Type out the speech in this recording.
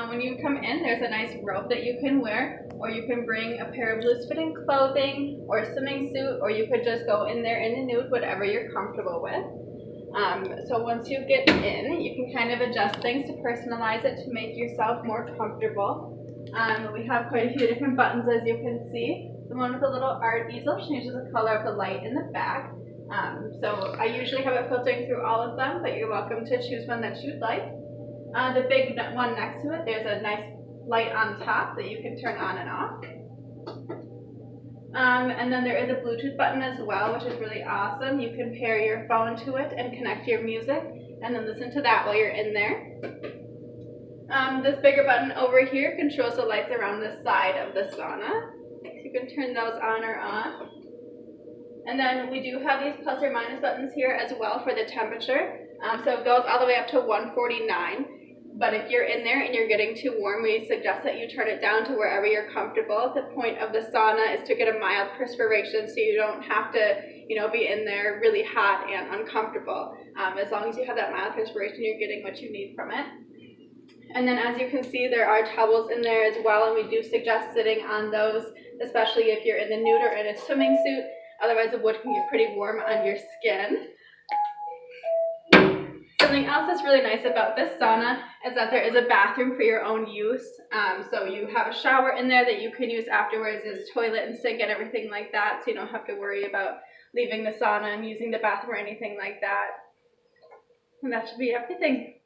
When you come in, there's a nice robe that you can wear, or you can bring a pair of loose-fitting clothing or a swimming suit, or you could just go in there in a nude, whatever you're comfortable with. So once you get in, you can kind of adjust things to personalize it to make yourself more comfortable. We have quite a few different buttons, as you can see. The one with the little art easel changes the color of the light in the back. So I usually have it filtering through all of them, but you're welcome to choose one that you'd like. The big one next to it, there's a nice light on top that you can turn on and off. And then there is a Bluetooth button as well, which is really awesome. You can pair your phone to it and connect your music and then listen to that while you're in there. This bigger button over here controls the lights around the side of the sauna. You can turn those on or off. And then we do have these plus or minus buttons here as well for the temperature. So it goes all the way up to 149. But if you're in there and you're getting too warm, we suggest that you turn it down to wherever you're comfortable. The point of the sauna is to get a mild perspiration so you don't have to, be in there really hot and uncomfortable. As long as you have that mild perspiration, you're getting what you need from it. And then as you can see, there are towels in there as well, and we do suggest sitting on those, especially if you're in the nude or in a swimming suit. Otherwise, the wood can get pretty warm on your skin. Something else that's really nice about this sauna is that there is a bathroom for your own use. So you have a shower in there that you can use afterwards. There's a toilet and sink and everything like that, so you don't have to worry about leaving the sauna and using the bathroom or anything like that. And that should be everything.